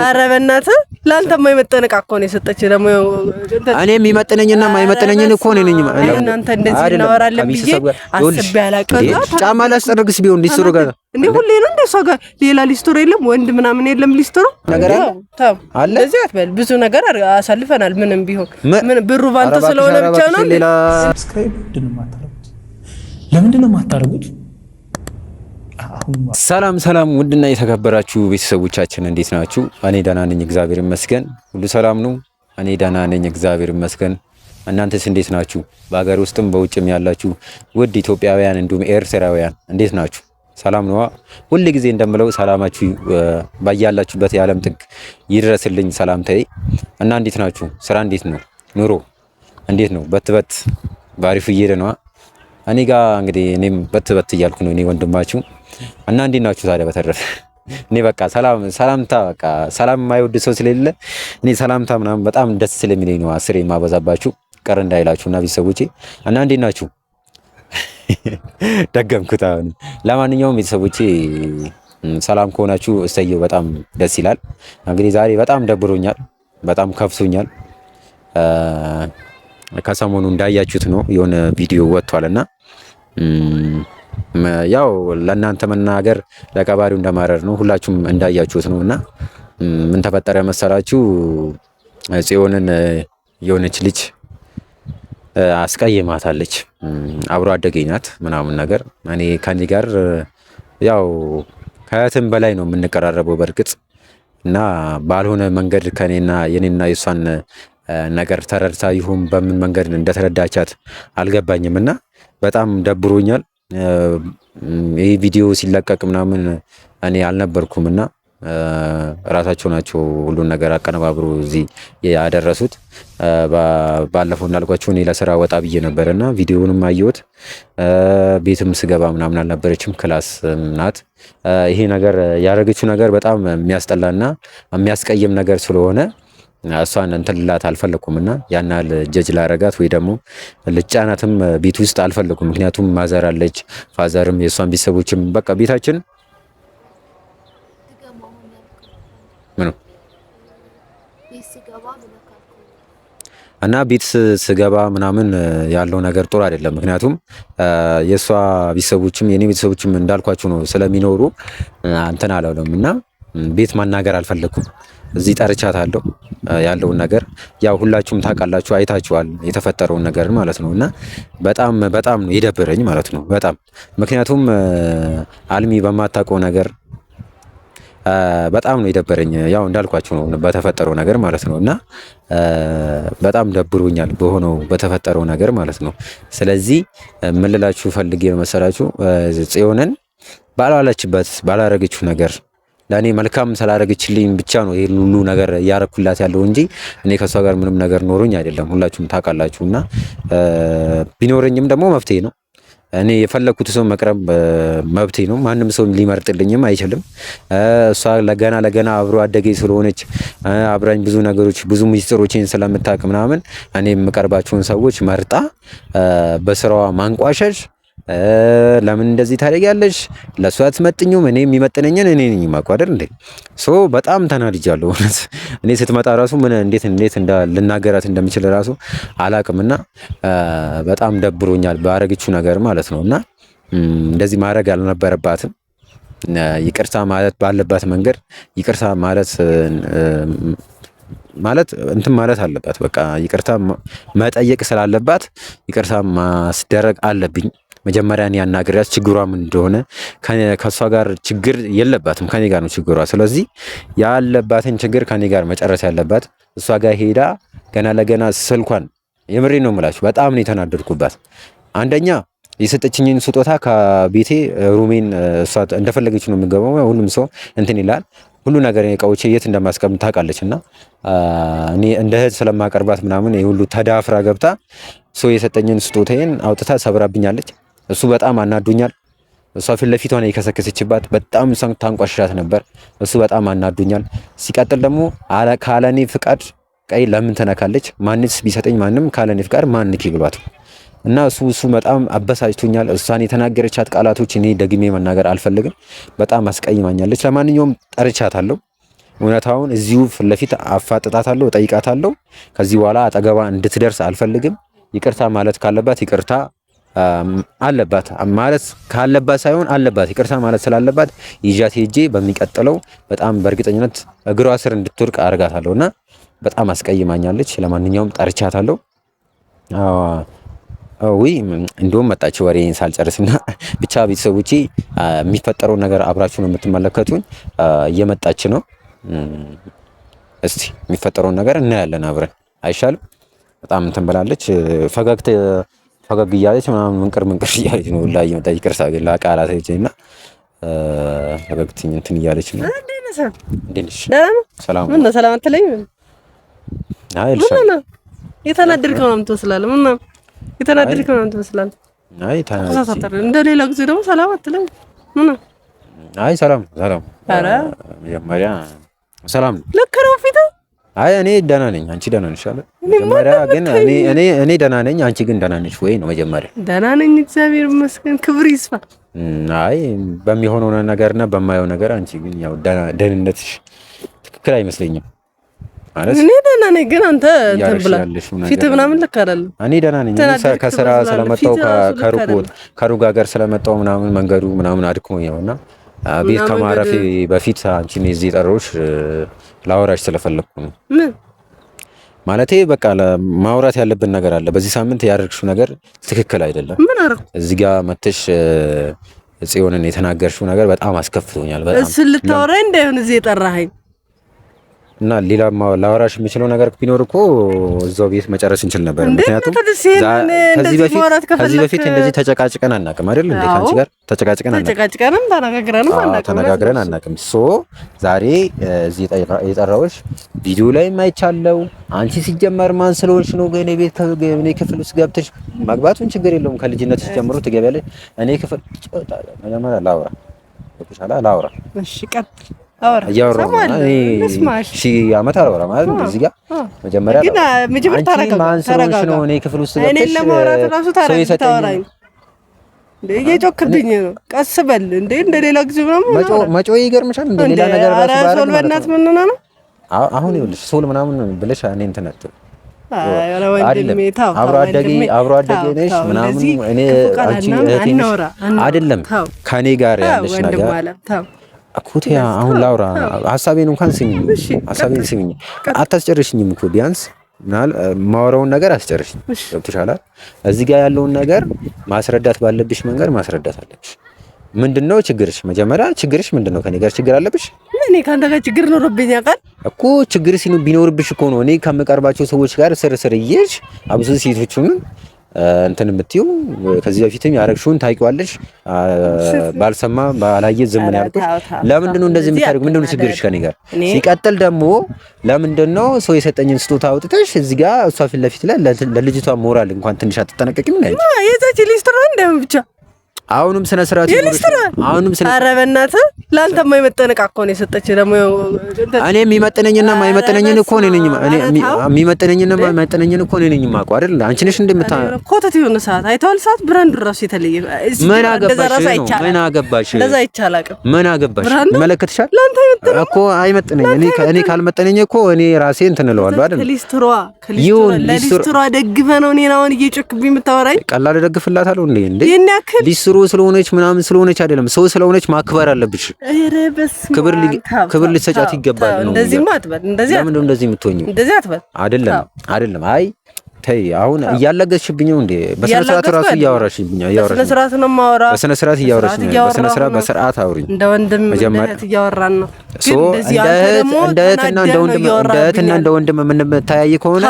ኧረ በእናትህ ላንተ የማይመጠነቅ እኮ ነው የሰጠች ደግሞ እኔ የሚመጥነኝና የማይመጥነኝን እኮ ነኝ እናንተ እንደዚህ እናወራለን ብዬ አስቤ አላውቅም ጫማ ላስጠርግስ ቢሆን ሊስትሮ ጋር እንዴ ሁሌ ነው እንደሷ ጋር ሌላ ሊስትሮ የለም ወንድ ምናምን የለም ሊስትሮ ነገር አለ እዚህ አትበል ብዙ ነገር አሳልፈናል ምንም ቢሆን ምን ብሩ ባንተ ስለሆነ ብቻ ነው ሰብስክራይብ ለምንድን ነው የማታደርጉት? ሰላም ውድና የተከበራችሁ ቤተሰቦቻችን እንዴት ናችሁ? እኔ ደህና ነኝ እግዚአብሔር ይመስገን። ሁሉ ሰላም ነው። እኔ ደህና ነኝ እግዚአብሔር ይመስገን። እናንተስ እንዴት ናችሁ? በሀገር ውስጥም በውጭም ያላችሁ ውድ ኢትዮጵያውያን እንዲሁም ኤርትራውያን እንዴት ናችሁ? ሰላም ነው? ሁሉ ጊዜ እንደምለው ሰላማችሁ ባያላችሁበት የዓለም ጥግ ይድረስልኝ ሰላምታዬ እና እንዴት ናችሁ? ስራ እንዴት ነው? ኑሮ እንዴት ነው? በትበት ባሪፍ እየሄደ ነው። እኔ ጋር እንግዲህ እኔም በትበት እያልኩ ነው እኔ ወንድማችሁ እና እንዴት ናችሁ ታዲያ? በተረፈ እኔ በቃ ሰላምታ በቃ ሰላም የማይወድ ሰው ስለሌለ እኔ ሰላምታ ምናምን በጣም ደስ ስለሚለኝ ነው አስሬ የማበዛባችሁ ቀር እንዳይላችሁና ቤተሰቦቼ እና እንዴት ናችሁ? ደገምኩት አሁን። ለማንኛውም ቤተሰቦቼ ሰላም ከሆናችሁ እሰየው በጣም ደስ ይላል። እንግዲህ ዛሬ በጣም ደብሮኛል፣ በጣም ከፍቶኛል። ከሰሞኑ እንዳያችሁት ነው የሆነ ቪዲዮ ወጥቷልና ያው ለእናንተ መናገር ለቀባሪው እንደማረር ነው። ሁላችሁም እንዳያችሁት ነውና ምን ተፈጠረ መሰላችሁ? ጽዮንን የሆነች ልጅ አስቀይማታለች። አብሮ አደገኝ ናት ምናምን ነገር እኔ ከኔ ጋር ያው ከእህትም በላይ ነው የምንቀራረበው በእርግጥ እና ባልሆነ መንገድ ከኔና የኔና የሷን ነገር ተረድታ ይሁን በምን መንገድ እንደተረዳቻት አልገባኝም እና በጣም ደብሮኛል። ይህ ቪዲዮ ሲለቀቅ ምናምን እኔ አልነበርኩምና ራሳቸው ናቸው ሁሉን ነገር አቀነባብሮ እዚህ ያደረሱት። ባለፈው እንዳልኳችሁ እኔ ለስራ ወጣ ብዬ ነበርና ቪዲዮውንም አየሁት። ቤትም ስገባ ምናምን አልነበረችም፣ ክላስ ናት። ይሄ ነገር ያደረገችው ነገር በጣም የሚያስጠላና የሚያስቀይም ነገር ስለሆነ እሷን እንትን ልላት አልፈለኩም ያን ያህል ጀጅ ላረጋት ወይ ደግሞ ልጫናትም ቤት ውስጥ አልፈለኩም። ምክንያቱም ማዘር አለች፣ ፋዘርም የእሷን ቤተሰቦችም በቃ ቤታችን ምኑ እና ቤት ስገባ ምናምን ያለው ነገር ጥሩ አይደለም። ምክንያቱም የእሷ ቤተሰቦችም የኔ ቤተሰቦችም እንዳልኳችሁ ነው ስለሚኖሩ እንትን አላለም እና ቤት ማናገር አልፈለኩም። እዚህ ጠርቻታለሁ ያለውን ነገር ያው ሁላችሁም ታውቃላችሁ፣ አይታችኋል የተፈጠረውን ነገር ማለት ነው እና በጣም ነው የደበረኝ ማለት ነው በጣም ምክንያቱም አልሚ በማታውቀው ነገር በጣም ነው የደበረኝ። ያው እንዳልኳችሁ ነው በተፈጠረው ነገር ማለት ነው እና በጣም ደብሮኛል በሆነው በተፈጠረው ነገር ማለት ነው። ስለዚህ ምን ልላችሁ ፈልጌ ነው መሰላችሁ? ጽዮንን ባላለችበት ባላረገችው ነገር ለኔ መልካም ስላደረገችልኝ ብቻ ነው ይሄ ሁሉ ነገር ያረኩላት ያለው እንጂ እኔ ከሷ ጋር ምንም ነገር ኖሮኝ አይደለም። ሁላችሁም ታውቃላችሁና ቢኖረኝም ደግሞ መፍትሄ ነው። እኔ የፈለኩት ሰው መቅረብ መብቴ ነው። ማንም ሰው ሊመርጥልኝም አይችልም። እሷ ለገና አብሮ አደገኝ ስለሆነች አብራኝ ብዙ ነገሮች ብዙ ሚስጥሮችን ስለምታውቅ ምናምን እኔ የምቀርባቸውን ሰዎች መርጣ በስራዋ ማንቋሸሽ ለምን እንደዚህ ታደርጊያለሽ? ለሷ አትመጥኙም። እኔ የሚመጥነኝን እኔ ነኝ የማውቀው አይደል እንዴ? በጣም ተናድጃለሁ። እኔ ስትመጣ ራሱ ምን እንዴት ልናገራት እንደምችል ራሱ አላቅምና በጣም ደብሮኛል ባረገችው ነገር ማለት ነውና እንደዚህ ማድረግ አልነበረባትም። ይቅርታ ማለት ባለባት መንገድ ይቅርታ ማለት እንትን ማለት አለባት። በቃ ይቅርታ መጠየቅ ስላለባት ይቅርታ ማስደረግ አለብኝ። መጀመሪያ እኔ ያናግራት ችግሯ ምን እንደሆነ ከሷ ጋር ችግር የለባትም ከኔ ጋር ነው ችግሯ። ስለዚህ ያለባትን ችግር ከኔ ጋር መጨረስ ያለባት እሷ ጋር ሄዳ ገና ለገና ስልኳን የምሬ ነው የምላችሁ በጣም ነው የተናደድኩባት። አንደኛ የሰጠችኝን ስጦታ ከቤቴ ሩሜን እሷ እንደፈለገች ነው የሚገባው። ሁሉም ሰው እንትን ይላል ሁሉ ነገር እቃዎቼ የት እንደማስቀምጥ ታውቃለችና እኔ እንደ እህት ስለማቀርባት ምናምን ሁሉ ተዳፍራ ገብታ የሰጠኝን ስጦታዬን አውጥታ ሰብራብኛለች። እሱ በጣም አናዱኛል። እሷ ፊት ለፊቷ ነው የከሰከሰችባት። በጣም ታንቋሽሻት ነበር። እሱ በጣም አናዱኛል። ሲቀጥል ደግሞ ካለኔ ፍቃድ ቀይ ለምን ተነካለች? ማንስ ቢሰጠኝ ማንም ካለኔ ፍቃድ ማን ንኪ ብሏት እና እሱ በጣም አበሳጭቶኛል። እሷን የተናገረቻት ቃላቶች እኔ ደግሜ መናገር አልፈልግም። በጣም አስቀይማኛለች። ለማንኛውም ጠርቻታለሁ። እውነታውን እዚሁ ፊት ለፊት አፋጥጣታለሁ፣ እጠይቃታለሁ። ከዚህ በኋላ አጠገቧ እንድትደርስ አልፈልግም። ይቅርታ ማለት ካለባት ይቅርታ አለባት ማለት ካለባት ሳይሆን አለባት ይቅርታ ማለት ስላለባት ይዣት ሄጄ በሚቀጥለው በጣም በእርግጠኝነት እግሯ ስር እንድትወድቅ አድርጋታለሁና በጣም አስቀይማኛለች። ለማንኛውም ጠርቻታለሁ። እንደውም መጣች ወሬን ሳልጨርስና ብቻ ቤተሰቦቼ የሚፈጠረውን ነገር አብራችሁ ነው የምትመለከቱኝ። እየመጣች ነው። እስቲ የሚፈጠረውን ነገር እናያለን አብረን አይሻልም? በጣም እንትን ብላለች። ፈገግ እያለች ምናምን ምንቅር እያለች ነው ላይ መጣች። ይቅርታ ግን ለቃላት እና ፈገግትኝ እንትን እያለች ነው። ሰላም ምን ነው ሰላም አትለኝም? አይ ልሻለሁ። የተናደድከው ነው የምትመስላለህ። ምን ነው የተናደድከው ነው የምትመስላለህ? አይ ተናደድኩ። እንደ ሌላ ጊዜ ደግሞ ሰላም አትለኝ። ምን ነው? አይ ሰላም። ኧረ መጀመሪያ ሰላም ልክ ነው ፊት። አይ እኔ ደህና ነኝ፣ አንቺ ደህና ነሽ አለ መጀመሪያ። ግን እኔ ደህና ነኝ፣ አንቺ ግን ደህና ነሽ ወይ ነው መጀመሪያ። ደህና ነኝ እግዚአብሔር ይመስገን፣ ክብር ይስፋ። አይ በሚሆነው ነገርና በማየው ነገር አንቺ ግን ያው ደህንነትሽ ትክክል አይመስለኝም ማለት። እኔ ደህና ነኝ፣ ግን አንተ እንትን ብላ ፊት ምናምን ልክ አይደለም። እኔ ደህና ነኝ፣ ከስራ ስለመጣሁ ከሩቅ ሀገር ስለመጣሁ ምናምን መንገዱ ምናምን አድክሞኝ ነውና ቤት ከማረፌ በፊት አንቺን እዚህ ጠራሁሽ ላወራሽ ስለፈለኩ ነው። ምን ማለቴ በቃ ማውራት ያለብን ነገር አለ። በዚህ ሳምንት ያደረግሽው ነገር ትክክል አይደለም። ምን አረኩ? እዚህ ጋር መተሽ ጽዮንን የተናገርሽው ነገር በጣም አስከፍቶኛል። በጣም ልታወራኝ እንዳይሆን እዚህ የጠራኸኝ እና ሌላ ላወራሽ የምችለው ነገር ቢኖር እኮ እዛው ቤት መጨረስ እንችል ነበር። ምክንያቱም ከዚህ በፊት እንደዚህ ተጨቃጭቀን አናውቅም አይደል? እንዴ ካንቺ ጋር ተጨቃጭቀንም ተነጋግረን አናውቅም። ዛሬ እዚህ የጠራሁሽ ቪዲዮ ላይ ማይቻለው አንቺ ሲጀመር ማን ስለሆንሽ ነው? ግን ቤት እኔ ክፍል ውስጥ ገብተሽ መግባቱን ችግር የለውም ከልጅነትሽ ጀምሮ ትገቢያለሽ። እኔ ክፍል መጀመሪያ ላውራ እሺ ቀጥል እያወራሁ ሺህ ዓመት አልወራ ማለት ነው። እዚህ ጋር መጀመሪያ ማን ስለሆንሽ ነው እኔ ክፍል ውስጥ ገብተሽ ሰው የሰጠኝ እየጮክብኝ ነው። ቀስ በል እንደ ሌላ ጊዜ ምናምን መጮህ ይገርምሻል። እንደ ሌላ ነገር ራሱ ባረግ በእናት ምን ነው አሁን ይኸውልሽ ሶል ምናምን ብለሽ እኔ እንትን ነጥብ አብሮ አደጌ ነሽ ምናምን እኔ አንቺ እህቴ ነሽ አይደለም ከኔ ጋር ያለሽ ነገር አኩቲያ አሁን ላውራ ሐሳቤን እንኳን ስሚኝ፣ ሐሳቤን ስሚኝ። አታስጨርሽኝም እኮ ቢያንስ ማወራውን ነገር አስጨርሽኝ። ገብቶሻል? እዚህ ጋር ያለውን ነገር ማስረዳት ባለብሽ መንገድ ማስረዳት አለብሽ። ምንድነው ችግርሽ? መጀመሪያ ችግርሽ ምንድነው? ከኔ ጋር ችግር አለብሽ? እኔ ካንተ ጋር ችግር ኖርብኝ ያውቃል እኮ። ችግር ቢኖርብሽ እኮ ነው እኔ ከምቀርባቸው ሰዎች ጋር ስር እየሄድሽ አብዙ ሴቶቹን እንትን የምትይው ከዚህ በፊትም ያረግሽውን ታውቂዋለሽ። ባልሰማ ባላየ ዝም ነው ያልኩሽ። ለምንድን ነው እንደዚህ የምታደርጊው? ምንድን ነው ችግርሽ ከኔ ጋር? ሲቀጥል ደግሞ ለምንድን ነው ሰው የሰጠኝን ስጦታ አውጥተሽ እዚህ ጋር እሷ ፊት ለፊት ላይ ለልጅቷ ሞራል እንኳን ትንሽ አትጠነቀቂም? ነው የዛች ሊስትሮ እንደም ብቻ አሁንም ስነ ስርዓት አሁንም ስነ ኧረ በእናትህ ለአንተ የማይመጠነቅ እኮ ነው የሰጠችህ። ደግሞ እኔ የሚመጠነኝና የማይመጠነኝን እኮ ነው የሚመጠነኝና የማይመጠነኝን እኮ ነው የማውቀው አይደል? አንቺ ነሽ እንደምታ ኮተት የሆነ ሰዓት አይተዋል። ሰዓት ብራንድ ራሱ የተለየ ምን አገባሽ? እንደዛ ይቻላል። ምን አገባሽ? ይመለከትሻል እኮ አይመጠነኝ። እኔ ካልመጠነኝ እኮ እኔ ራሴ እንትን እለዋለሁ አይደል? ሊስትሯ ደግፈ ነው እኔን አሁን እየጮክብኝ የምታወራኝ። ቀላል ደግፍላታለሁ እንዴ ሊስትሮ ስለሆነች ምናምን ስለሆነች አይደለም፣ ሰው ስለሆነች ማክበር አለብሽ። ክብር ልትሰጫት ይገባል ነው። እንደዚህ ማጥበል እንደዚህ ለምን እንደዚህ የምትሆኚው? እንደዚህ አትበል። አይደለም አይ ተይ፣ አሁን እያለገሽብኝ ነው እንዴ? በስነ ስርዓት ራሱ እያወራሽብኝ በስነ ስርዓት ነው የማወራው። በስነ ስርዓት እያወራሽኝ ነው። በስርዓት አውሪኝ። እንደ ወንድም እህት እያወራን ነው። እንደ እህትና እንደ ወንድም የምንተያይ ከሆነ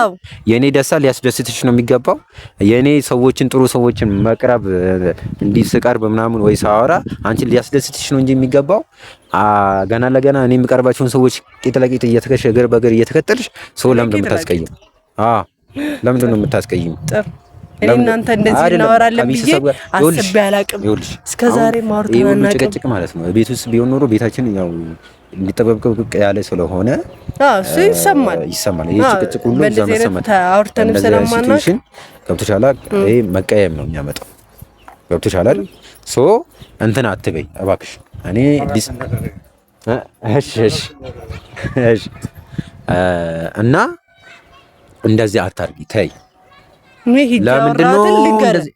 የኔ ደስታ ሊያስደስትሽ ነው የሚገባው። የኔ ሰዎችን ጥሩ ሰዎችን መቅረብ እንዲህ ስቀርብ ምናምን ወይ ሳወራ አንቺን ሊያስደስትሽ ነው እንጂ የሚገባው ገና ለገና እኔ የምቀርባቸውን ሰዎች ቂጥ ለቂጥ እየተከሽ እግር በእግር እየተከተልሽ ሰው ለምን የምታስቀይም? ለምንድን ነው የምታስቀይም? እኔ እናንተ እንደዚህ እናወራለን ብዬ አስቤ አላቅም። እስከዛሬ ማውርተናል ጭቅጭቅ ማለት ነው። ቤት ውስጥ ቢሆን ኖሮ ቤታችን ያው እንዲጠበቅብቅ ያለ ስለሆነ እሱ ይሰማል። ይሄ ጭቅጭቅ ሁሉ እዛ መሰማት አውርተንም ስለማናውቅ ገብቶሻል። ይሄ መቀየም ነው የሚያመጣው። ገብቶሻል አይደል? እንትን አትበይ እባክሽ። እኔ እሺ እሺ እሺ እና እንደዚህ አታርጊ ተይ። ለምንድን ነው እንደዚህ?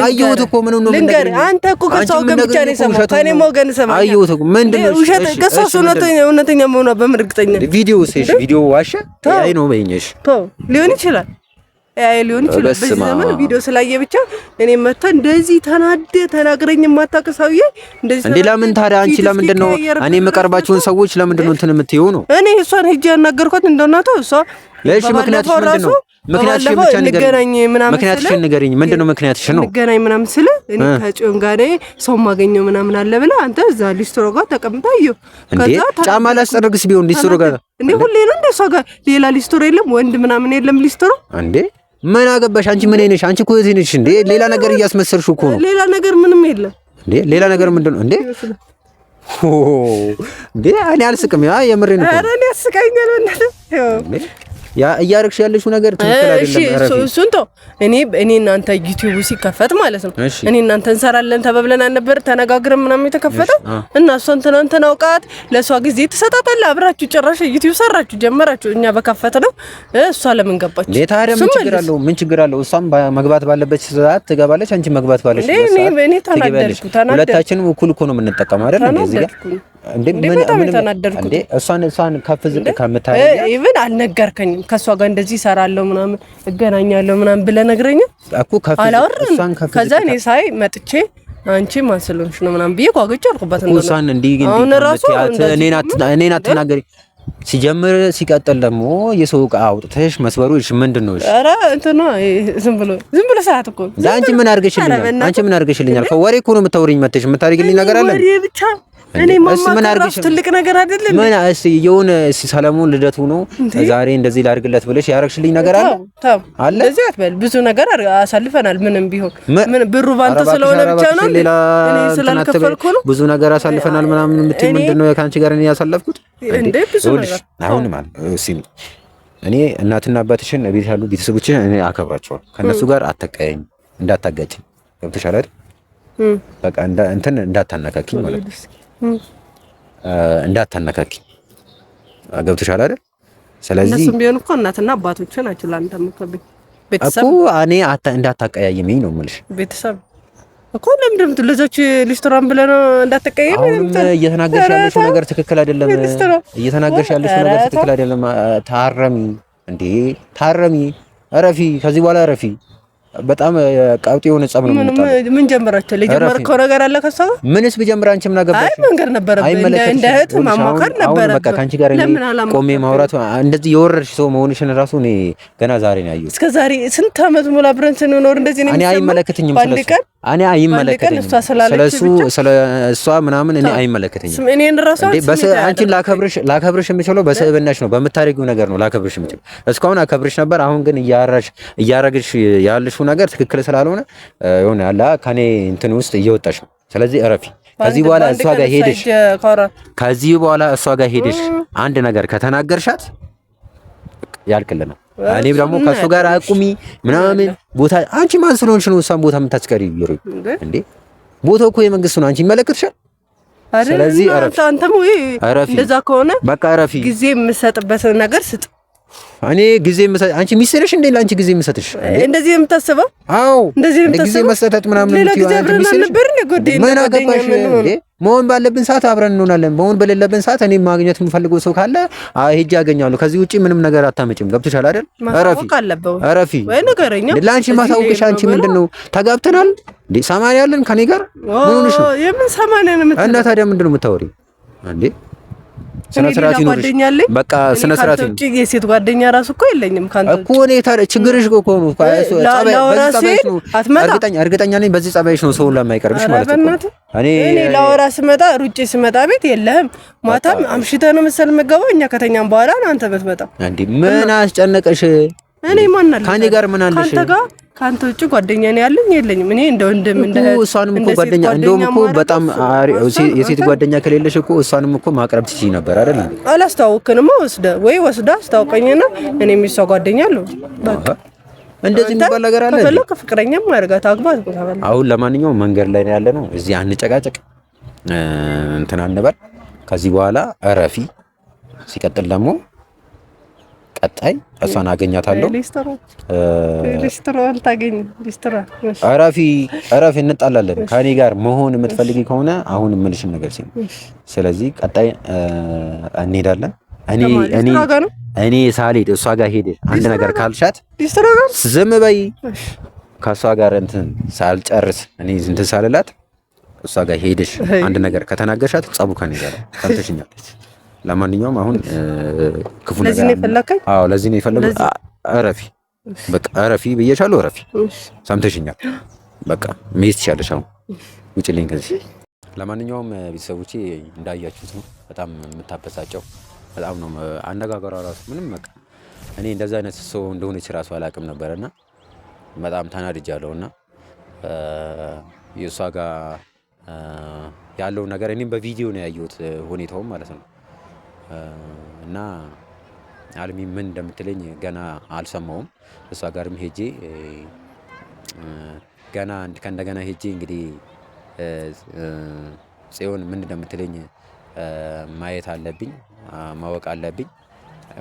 አየሁት እኮ ምን ነው ልንገር። አንተ እኮ ከሰው ወገን ብቻ ነው የሰማው፣ ከእኔ ወገን ሰማኝ። አየሁት እኮ ምንድን ነው ውሸት? ከሰው እውነተኛ መሆኗ በምን እርግጠኛ ነኝ? ቪዲዮ እሺ፣ ቪዲዮ ዋሸ አይ ነው በእኛሽ ሊሆን ይችላል ሊሆን ይችላል። በዚህ ዘመን ቪዲዮ ስላየ ብቻ እኔ መጣ እንደዚህ ተናግረኝ የማታውቅ ሰውዬ እንደዚህ እንዴ? ለምን ታዲያ አንቺ ለምንድን ነው እኔ የምቀርባቸውን ሰዎች ለምንድን ነው እንትን የምትይው ነው? እኔ እሷን ሄጄ ያናገርኳት እንደናቷ እሷ ለእሺ ምክንያትሽ ምንድን ነው? ምክንያትሽ ብቻ ንገረኝ። ምክንያትሽን ንገረኝ። ምንድን ነው ምክንያትሽ ነው? ንገረኝ ምናምን ስለ እኔ ከጽዮን ጋር ሰው ማገኘው ምናምን አለ ብለህ አንተ እዛ ሊስትሮ ጋር ተቀምጣየው ከዛ ጫማ ላስጠርግስ ቢሆን ሊስትሮ ጋር እንዴ? ሁሌ ነው እንደ እሷ ጋር ሌላ ሊስትሮ የለም? ወንድ ምናምን የለም ሊስትሮ እንዴ? ምን አገባሽ አንቺ? ምን ነሽ አንቺ? እኮ እዚህ ነሽ እንዴ? ሌላ ነገር እያስመሰልሽ እኮ ነው። ሌላ ነገር ምንም የለም እንዴ? ሌላ ነገር ምንድን ነው እንዴ? እንዴ እኔ አልስቅም። ያ የምሬን ነው። ኧረ እኔ ያስቀኛል እንዴ? ያ እያረግሽ ያለሽው ነገር ትክክል አይደለም። እሱን ተው። እኔ እናንተ ዩቲዩብ ሲከፈት ማለት ነው እኔ እናንተ እንሰራለን ተበብለን ነበር ተነጋግረን ምናምን የተከፈተው እና እሷን ትናንትና አውቃት ለሷ ጊዜ ትሰጣታለህ። አብራችሁ ጭራሽ ዩቲዩብ ሰራችሁ ጀመራችሁ። እኛ በከፈት ነው እሷ ለምን ገባች? ታዲያ ምን ችግር አለው? ምን ችግር አለው? እሷም መግባት ባለበት ሰዓት ትገባለች፣ አንቺ መግባት ባለሽ ሰዓት እኔ ተናደድኩ። ሁለታችንም እኩል እኮ ነው የምንጠቀመው አይደል? እንደዚህ ጋር እንዴ ምን ተናደድኩ። እንዴ እሷን ከፍ ዝቅ ከምታረጊ ኢቭን አልነገርከኝም። ከሷ ጋር እንደዚህ ሰራለሁ ምናምን እገናኛለሁ ምናምን ብለህ ነግረኝ እኮ እሷን ከፍ ከዛ እኔ ሳይ መጥቼ አንቺ ማን ስለሆንሽ ነው ምናምን ብዬ ጓግጬ አልኩባት። እሷን እንዲህ እኔን አትናገሪ ሲጀምር ሲቀጥል ደግሞ የሰው ዕቃ አውጥተሽ መስበሩሽ ምንድን ነው? ኧረ እንትና ዝም ብሎ ሰዓት እኮ አንቺ ምን አድርገሽልኛል? አንቺ ምን አድርገሽልኛል? ከወሬ እኮ ነው የምታወሪኝ። መተሽ የምታደርጊልኝ ነገር አለ ወሬ ብቻ እኔ ማማከራስ ትልቅ ነገር አይደለም። ምን የሆነ ሰለሞን ልደቱ ነው ዛሬ እንደዚህ ላድርግለት ብለሽ ያረግሽልኝ ነገር አለ አለ። እንደዚህ አትበል። ብዙ ነገር አሳልፈናል። ምንም ቢሆን ምን ብሩ ባንተ ስለሆነ ብቻ ነው እኔ ስላልከፈልኩ ነው። ብዙ ነገር አሳልፈናል ምናምን የምትይ ምንድነው? ከአንቺ ጋር እኔ ያሳለፍኩት እንዴ ብዙ ነገር አሁን ማለት ሲም እኔ እናትና አባትሽን ቤት ያሉ ቤተሰቦችሽን እኔ አከብራቸዋለሁ። ከነሱ ጋር አትቀየኝ፣ እንዳታጋጭኝ። ገብቶሻል አይደል? በቃ እንትን እንዳታነካኪኝ ማለት ነው። እንዳታነካኪኝ ገብቶሻል አይደል? ስለዚህ እነሱም ቢሆን እኮ እናትና አባቶች ናቸው። ላንተ ምከብኝ ቤተሰብ እኮ እኔ እንዳታቀያየመኝ ነው የምልሽ። ቤተሰብ እኮ ለምንድን ነው ልጆች ሊስትራን ብለህ ነው እንዳትቀየም? እየተናገርሽ ያለሽው ነገር ትክክል አይደለም። እየተናገርሽ ያለሽው ነገር ትክክል አይደለም። ታረሚ እንዴ ታረሚ። እረፊ፣ ከዚህ በኋላ እረፊ። በጣም ቃውጤ የሆነ ጸብ ነው። ምን ጀመራችሁ? ለጀመርከው ነገር አለ ከሷ? ምንስ ብጀምር አንቺ ምን አገባሽ? አይ መንገር ነበር እንደ እህት ማማከር ነበር። በቃ ካንቺ ጋር ቆሜ ማውራት እንደዚህ የወረድሽ ሰው መሆንሽን ራሱ እኔ ገና ዛሬ ነው ያየሁት። እስከ ዛሬ ስንት ዓመት ሙሉ አብረን ስንኖር እንደዚህ ነው። እኔ አይመለከተኝም ስለሱ እኔ አይመለከተኝም ስለ እሷ ምናምን እኔ አይመለከተኝም። እኔን ራሱ አንቺን ላከብርሽ የምችለው በስብዕናሽ ነው፣ በምታደርጊው ነገር ነው ላከብርሽ የምችለው። እስካሁን አከብርሽ ነበር። አሁን ግን እያረግሽ ያልሽው ነገር ትክክል ስላልሆነ የሆነ ያላ ከኔ እንትን ውስጥ እየወጣሽ ነው። ስለዚህ እረፊ። ከዚህ በኋላ እሷ ጋር ሄደሽ አንድ ነገር ከተናገርሻት ያልቅልናል። እኔ ደግሞ ከሱ ጋር አቁሚ ምናምን ቦታ አንቺ ማን ስለሆንሽ ነው እሷን ቦታ የምታስቀሪ? ይሩኝ እንዴ ቦታው እኮ የመንግስት ነው። አንቺ ይመለከትሻል። ስለዚህ አንተም ወይ እንደዛ ከሆነ በቃ እረፊ። ጊዜ የምሰጥበት ነገር ስጥ። እኔ ጊዜ አንቺ ሚስጥርሽ እንዴ ላንቺ ጊዜ የምሰጥሽ እንደዚህ የምታስበው? አዎ ጊዜ መስጠት ምናምን የምትይው አንቺ ሚስጥርሽ ምን አገባሽ እንዴ? መሆን ባለብን ሰዓት አብረን እንሆናለን። መሆን በሌለብን ሰዓት እኔ ማግኘት የምፈልገው ሰው ካለ ሄጄ አገኛለሁ። ከዚህ ውጪ ምንም ነገር አታመጭም። ገብቶሻል አይደል? እረፊ ወይ ነገረኛ። ለአንቺ ማሳወቅሽ አንቺ ምንድነው? ተጋብተናል እንዴ? ሰማንያ ያለን ከኔ ጋር ምን ሆነሽ ነው? የምን ሰማንያ ነው የምትለው? እና ታዲያ ምንድነው የምታወሪው እንዴ? ስነ ስርዓት ይኖርሽ። በቃ ስነ ስርዓት ይኖርሽ። የሴት ጓደኛ ራሱ እኮ የለኝም ካንተ እኮ እኔ ታዲያ ችግርሽ እኮ ነው። እርግጠኛ ነኝ በዚህ ጸባይሽ ነው ሰው ለማይቀርብሽ ማለት ነው። እኔ ላወራ ስመጣ ሩጬ ስመጣ ቤት የለህም። ማታም አምሽተህ ነው መሰል የምትገባው። እኛ ከተኛም በኋላ ነው አንተ የምትመጣው። እንዴ ምን አስጨነቀሽ? እኔ ማን አለ ካንተ ጋር ምን አለሽ? ካንተ ጋር ካንተ ውጪ ጓደኛ ነው ያለኝ የለኝም። እኔ እንደ ወንድም እንደ እሷንም እኮ ጓደኛ እንደውም እኮ በጣም የሴት ጓደኛ ከሌለሽ እኮ እሷንም እኮ ማቅረብ ትችይ ነበር አይደል? አላስተዋወቅንም። ወስዳ አስታውቀኝና እኔም የሷ ጓደኛ አለው። በቃ እንደዚህ የሚባል ነገር አለ። ከፈለክ ፍቅረኛም ማድረጋት አግባት ተባለ። አሁን ለማንኛውም መንገድ ላይ ነው ያለ ነው። እዚህ አንጨቃጨቅ እንትን አንበል። ከዚህ በኋላ እረፊ። ሲቀጥል ደግሞ ቀጣይ እሷን አገኛታለሁ። እረፊ፣ እንጣላለን። ከኔ ጋር መሆን የምትፈልጊ ከሆነ አሁን የምልሽን ነገር ሲል፣ ስለዚህ ቀጣይ እንሄዳለን። እኔ ሳልሄድ እሷ ጋር ሄደ አንድ ነገር ካልሻት ዝም በይ። ከእሷ ጋር እንትን ሳልጨርስ እኔ እንትን ሳልላት እሷ ጋር ሄደሽ አንድ ነገር ከተናገርሻት ጸቡ ከኔ ጋር ሰምተሽኛል። ለማንኛውም አሁን ክፉ ነገር ለዚህ ነው የፈለጉት። እረፊ፣ በቃ እረፊ ብዬሻለሁ። እረፊ፣ ሰምተሽኛል። በቃ መሄድ ትችያለሽ። አሁን ውጭልኝ ከዚህ። ለማንኛውም ቤተሰቦቼ እንዳያችሁት ነው። በጣም የምታበሳጨው በጣም ነው አነጋገሯ ራሱ ምንም በቃ እኔ እንደዛ አይነት ሰው እንደሆነች ራሱ አላውቅም ነበርና በጣም ተናድጃለሁና የእሷ ጋር ያለው ነገር እኔም በቪዲዮ ነው ያየሁት ሁኔታውም ማለት ነው። እና አልሚ ምን እንደምትለኝ ገና አልሰማውም። እሷ ጋርም ሄጄ ገና ከእንደገና ሄጄ እንግዲህ ጽዮን ምን እንደምትለኝ ማየት አለብኝ፣ ማወቅ አለብኝ።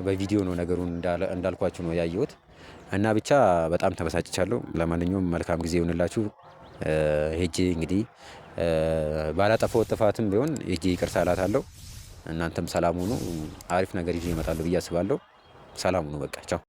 በቪዲዮ ነው ነገሩን እንዳልኳችሁ ነው ያየሁት እና ብቻ በጣም ተበሳጭቻለሁ። ለማንኛውም መልካም ጊዜ ይሁንላችሁ። ሄጄ እንግዲህ ባላጠፋው ጥፋትም ቢሆን ሄጄ ይቅርታ እላታለሁ። እናንተም ሰላም ሁኑ። አሪፍ ነገር ይዤ እመጣለሁ ብዬ አስባለሁ። ሰላም ሁኑ። በቃ ቻው።